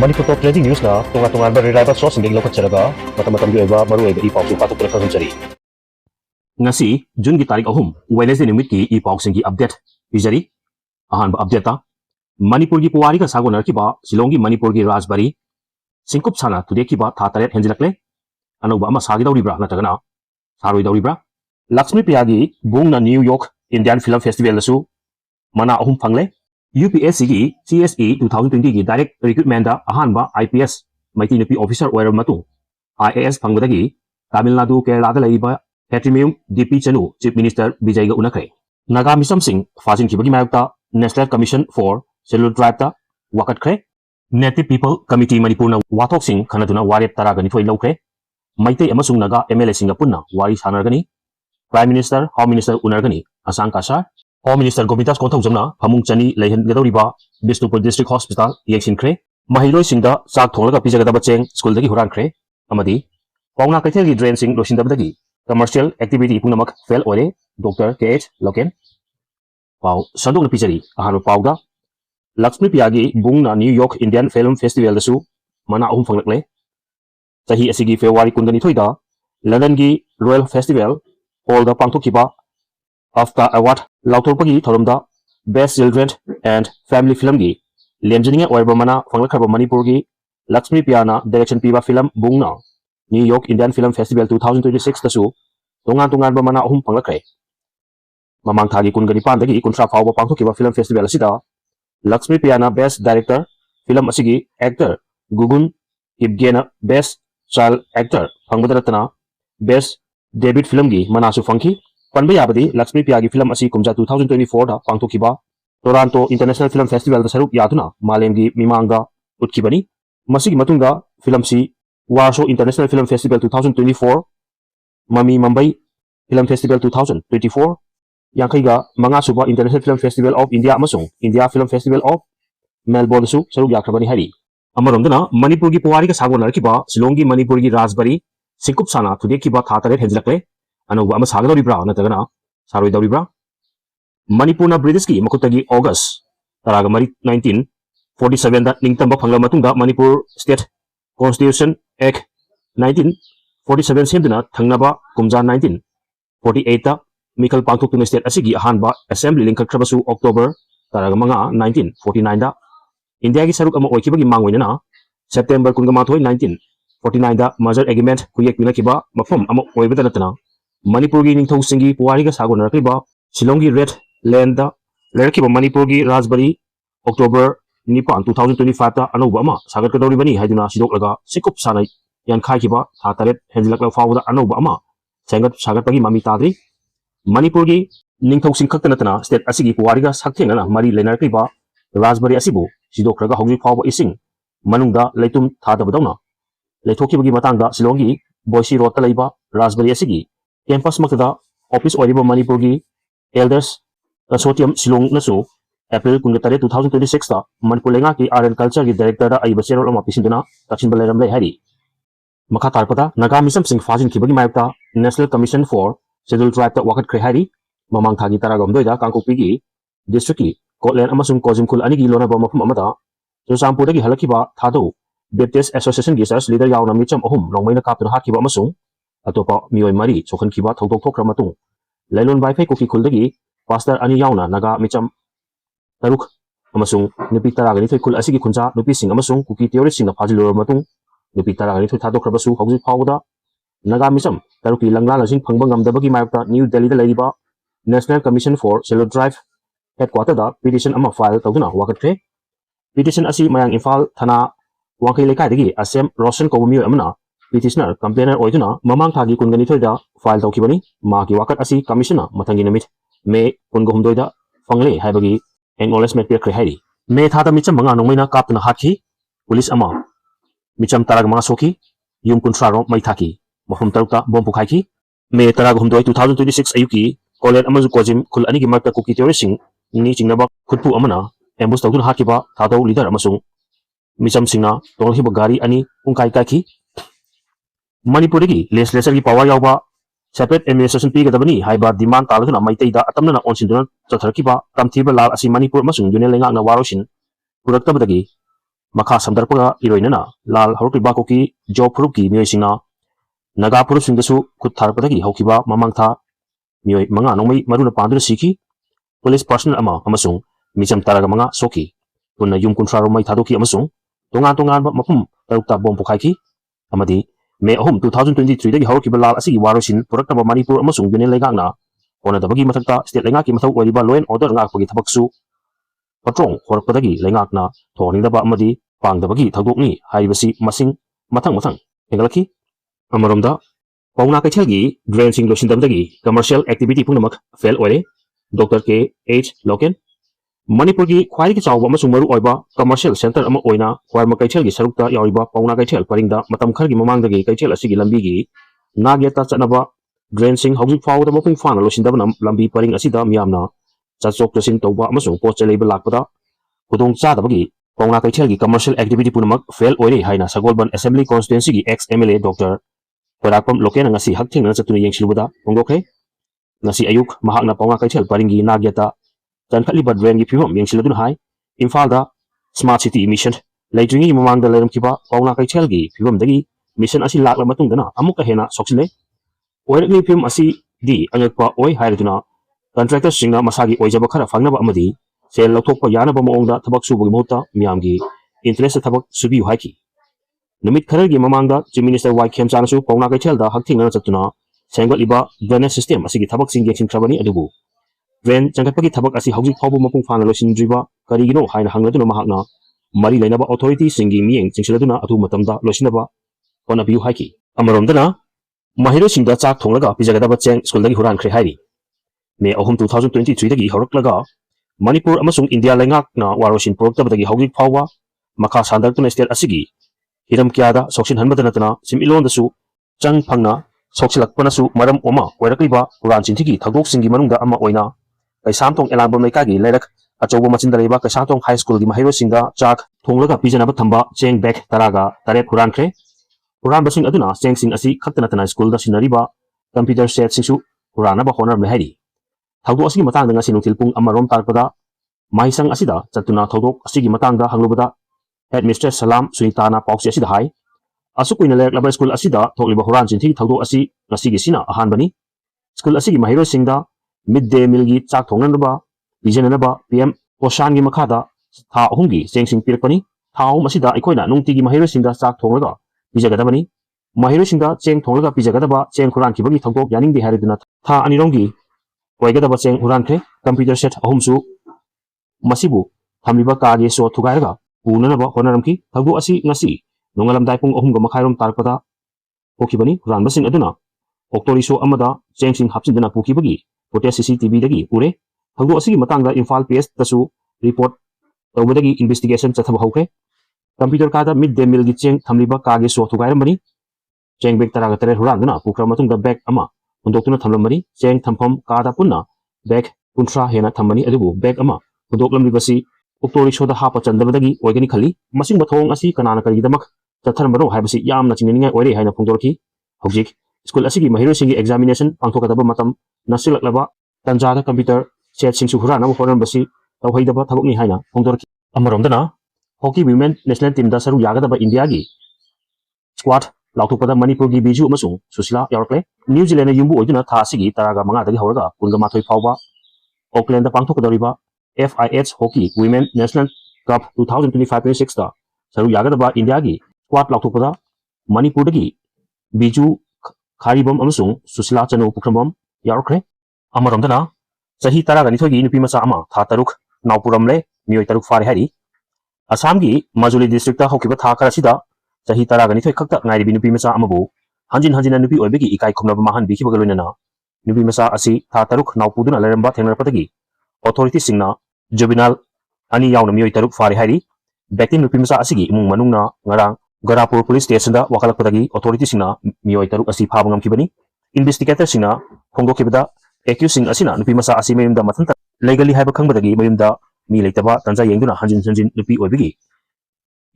Manipur Top Trending News na tunga-tungan ba reliable source hindi lokat saraga mata-matang iba maruay ga ipaw patok na kahunsari. Ngasi June gi tarik ahum Wednesday numit ki ipaw singi update bijari ahan ba update ta Manipur gi puwari ka sagonar ki ba Shillongi Manipur gi Rajbari singkup sana tude ki ba tha taret henjilakle ano ba ama sagi dawri bra na tagana saroi dawri bra Lakshmi Priya gi Boongna New York Indian Film Festival lasu mana ahum phangle UPSC gi CSE 2020 gi direct recruitment da ahan ba IPS maiti nupi officer oiram matu IAS phangbadagi Tamil Nadu Kerala da laiba Patrimium DP Chanu Chief Minister Vijayga unakre Naga Misam Singh fazin kibagi mayukta National Commission for Scheduled Tribe ta wakat kre Native People Committee Manipur na wathok sing khanaduna waret taragani thoi laukre maitei amasung naga MLA singa punna wari sanargani Prime Minister Home Minister unargani asang kasar Home Minister Govindas Konthau jamna phamung chani leihan gadoriba Bishnupur District Hospital yeksin kre mahiloi singda chak thonglaga pijagadaba cheng school dagi huran kre amadi Boongna Kaithel gi drain sing losindabadagi commercial activity punamak fail ore Dr. KH Loken Pau Sandok na pijari ahano pauda Lakshmi Priya gi Boongna New York Indian Film Festival dasu mana ahum phanglakle Chahi asigi February kundani thoida London gi Royal Festival all the pangthokiba after award lautorpagi thorumda Best Children and Family Film gi lemjaniya oiba mana phanglakharba Manipur gi Lakshmi Priya na direction piba film Boongna New York Indian Film Festival 2026 dasu tungan ba mana ahum phanglakre mamang thagi kungani pandagi kuntra phawba pangthokiba film festival asida Lakshmi Priya na Best Director film asigi actor Gugun Ibgena Best Child Actor phangbadatana Best Debut film gi manasu phangki panba yabadi Lakshmi Priya gi film asi kumja 2024 da pangthokiba Toronto International Film Festival da sarup yaduna malem gi mimanga utkibani masigi matungda film si Warsaw International Film Festival 2024 Mami Mumbai Film Festival 2024 Yankaiga Manga Suba International Film Festival of India amasung India Film Festival of Melbourne su saruk yakrabani hari amaromdana Manipur gi puwari ka sagonar ki ba Shillongi Manipur gi Rajbari singkup sana tude ki ba tha tare henjilakle anuba ama sagadori bra natagana saroi dawri bra Manipur na British ki makutagi August taraga mari 1947 da ningtamba phangla matungda Manipur State Constitution Act 1947 semduna thangnaba kumja 1948 ta Mikal pangthoktuna state asigi ahanba assembly linkhakrabasu October taraga manga 1949 da India gi saruk ama oikibagi mangwainana September 19 1949 da merger agreement kuyek pinakiba mafam ama oibada natana Manipur gi ningthau singi puwari ga sagonarkiba Shillongi Red Land da lerkiba Manipur gi Rajbari October 9 2025 ta anoba ama sagatkadori bani haiduna sidoklaga sikup sanai yankhai kiba thataret henjilakla fawda anoba ama sengat sagatpagi mami tadri Manipur gi ningthau singkhaktanatana state asigi puwari ga sakthengana mari lenarkiba Rajbari asibu sidokraga hauji fawba ising manungda leitum thadabadawna leithokibagi matangda Shillongi Boise Road ta leiba Rajbari asigi campus makda office oiriba Manipur gi Elders Consortium Shillong nasu April 13 2026 ta Manipur lenga ki art and culture gi director da aiba cherol ama pisinduna taksin baleram lei hari makha tarpada Naga Misam Singh fazin kibagi mayukta National Commission for Scheduled Tribe ta wakat kre hari mamang thagi taragam doida kangkokpi gi district ki Kotlen amasung Kozimkhul anigi lonaba mafum amata Churchampur dagi halakiba thado Baptist Association gi church leader yauna micham ahum longmaina kaptuna hatkiba amasung atopa mioi mari chokhankiba thoktok thokra matung Lailon Baifai Koki Kuldagi Pastor Ani yauna Naga micham taruk amasung nupi taragani thoi kul asigi khuncha nupi sing amasung kuki theory sing phajilor matung nupi taragani thoi thadokrabasu hauji phawda Naga micham taruki langla lasing phangba ngamdabagi mayukta New Delhi da laiba National Commission for Scheduled Tribe headquarter da petition ama file tawduna wakatre petition asi mayang Imphal thana wangkai lekai dagi asem Roshan Kobumio amana petitioner complainer oiduna mamang thagi kungani thoida file tawkibani ma ki wakat asi commissioner mathangi namit May 19 da fangle haibagi acknowledgement pe hairi May thada micham manga nongmaina kaptuna hakhi police ama micham taraga manga soki yum kuntra ro mai thaki mahum tarukta bom pukhaiki May 19 2026 ayuki Kolen amaju Kozim khul anigi marta kuki theory sing ni chingnaba khutpu amana ambush tawdun hakiba thado leader amasung micham singna tolhiba gari ani pungkai kaki Manipur gi legislature gi power yawba separate administration pi gadabani haiba demand talaguna maitei-da atamna onsinduna chatharkiba tamthiba lal asi Manipur amasung union lenga na warosin puraktabadagi Makha samdarpaga iroinana lal horokliba koki job furuki miyoi singna naga puruk singdasu khut tharpadagi hokiba mamangtha miyoi manga nongmai maruna panduna siki police personnel ama amasung micham taraga manga soki punna yum kunthra romai thadoki amasung tongan mapum tarukta bom pokhaiki amadi May 2023 dagi horkiba lal asigi warosin puraknaba Manipur amasung union legangna onadabagi mathakta state lengaki mathau oiriba law and order ngakpagi thabaksu patrong horakpadagi lengakna thoningdaba amadi pangdabagi thagdokni haibasi masing mathang hengalaki amaromda Boongna kaithelgi drain sing losindamdagi commercial activity pungnamak fail oire Dr. K.H. Loken Manipurgi khwaigi chawba amasung maru oiba commercial center ama oina khwarma kaithelgi sarukta yauriba Boongna kaithel paringda matam khargi mamangdagi kaithel asigi lambigi nageta chanaba drain sing hojik fawda mapung fana losindabna lambi paring asida miyamna chachok chasin tawba amasung poche leiba lakpada khudong chadabagi Boongna kaithelgi commercial activity punamak fail oire haina Sagolban Assembly Constituency gi ex MLA Dr. Parakpam Loken ngasi hakthengna chatuna yengsilubada pongokhe ngasi ayuk mahakna Boongna kaithel paringi nageta Tankaliba drain gi phibam yengsiladun hai Imfalda smart city mission leitringi mamangda leramkiba Boongna kaithelgi phibamdagi mission asi lakla matungdana amuka hena soksile oirakni phim asi di angakpa oi hairaduna contractor singna masagi oijaba khara fangnaba amadi sel lokthokpa yanaba maongda thabak subugi mohta miyamgi interest thabak subi haiki numit kharagi mamangda chief minister Y Khemchanasu Boongna kaithelda hakthingna chatuna sengoliba drainage system asigi thabak sing yeksing khrabani adubu drain changkatpagi thabak asi hojik phawbu mapung fana losindriba karigino haina hangladuna mahakna mari lainaba authority singi miyeng chingsiladuna atu matamda losinaba onabiu haiki amaromdana mahiro singda chak thonglaga pijagadaba cheng school dagi huran khre hairi May 2023 dagi horaklaga Manipur amasung India lengakna warosin poroktabadagi hojik phawwa makha sandartuna state asigi hiram kyada soksin hanbadanatana similondasu chang phangna soksilakpanasu maram oma oirakliba huran chinthigi thagdok singi manungda ama oina Kaisantong elambam lekagi lerak achobo machindareba Kaisantong high school gi mahiro singda chak thonglaga pijanaba thamba cheng bag taraga taret huran khre huran basing aduna cheng sing asi khaktanatana school da sinariba computer set singsu huranaba honor me hairi thagdok asigi matangda ngasi nungthil pung amarom tarpada mahisang asida chatuna thagdok asigi matangda hanglubada headmistress Salam Sunitana pauksi asida hai asukuina lerak labar school asida thokliba huran chinthi thagdok asi ngasigi sina ahanbani school asigi mahiro singda midday meal gi chak thongnanaba bijananaba PM Poshan gi makhada tha ahumgi chengsing pirpani tha ahum asida aikoina nungti gi mahiro singda chak thonglaga bijagadabani mahiro singda cheng thonglaga bijagadaba cheng khuran kibagi thongtok yaning di hariduna tha anirongi oigadaba cheng huran khe computer set ahumsu masibu thamliba kage so thugairaga punanaba honaramki thagdo asi ngasi nongalamdai pung ahumga makhairom tarpada pokibani huran basing aduna oktori so amada chengsing hapsindana pokibagi Hotel CCTV dagi ure thagdo asigi matangda Imphal PS tasu report tawbadagi investigation chathaba hokre computer kada midday meal gi cheng thamliba kage so thugairamani cheng bag taraga tare huranduna pukra matungda bag ama hundoktuna thamlamani cheng thampham kada punna bag kunthra hena thammani adubu bag ama hundoklamribasi oktori soda hapa chandabadagi oigani khali masing bathong asi kanana karigidamak chatharambano haibasi yamna chingningai oire haina phongdorki hojik school asigi mahiro singi examination pangthokadaba matam nasilaklaba tanjada computer set singsu hurana honambasi tawhaidaba thabokni haina phongdorki amaromdana hockey women national team da saru yagadaba India gi squad lauthokpada Manipur gi Biju amasung Susila yarakle New Zealand yumbu oiduna tha asigi taraga manga dagi horaga kunga mathoi phawba Auckland da pangthokadariba FIH hockey women national cup 2025-26 da saru yagadaba India gi squad lauthokpada Manipur dagi Biju Kharibam amasung Susila chanu pukrambam yarakre amaromdana Chahi 12 gi nupi macha ama tha taruk naupuramle miyoi taruk fare hari Assam gi Majuli district ta hokiba tha karasida Chahi 12 khakta ngairibi nupi macha amabu hanjin nupi oibegi ikai khumnaba mahan biki bagaloinana nupi macha asi tha taruk naupuduna leramba thengnarapatagi authority singna juvenile ani yauna miyoi taruk fare hari victim nupi macha asigi imung manungna ngarang Garapur police station da wakalakpadagi authority singna miyoi taruk asi phaba ngamkibani investigator singna khongdokibada accused sing asina nupi macha asi mayumda mathanta legally haiba khangbadagi mayumda mi leitaba tanja yengduna hanjin nupi oibigi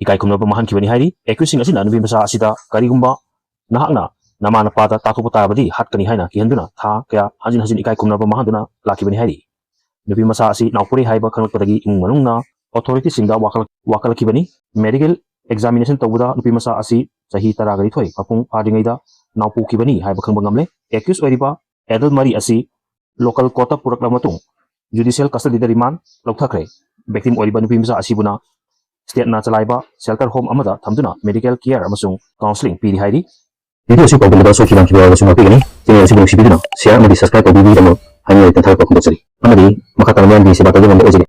ikai khumnaba mahan kibani hairi accused sing asina nupi macha asida karigumba nahakna namana pada tathupa tabadi hatkani haina kihanduna tha kya hanjin ikai khumnaba mahanduna lakibani hairi nupi macha asi naupuri haiba khangbadagi imung manungna authority-singda wakalakibani medical examination tawda nupi masa asi chahi 12 mapung fadingaida naupu kibani haiba khangba ngamle accused oiriba adult mari asi local court purakla matung judicial custody da remand lokthakre victim oiriba nupi masa asibuna state na chalaiba shelter home amada thamduna medical care amasung counseling piri hairi video si pagulada so kiban kiba wasung apigani channel si bong sibiduna share amadi subscribe tawbi damo hainoi tanthar pa khundachari amadi makhatang man di se batadu ngamde ojeri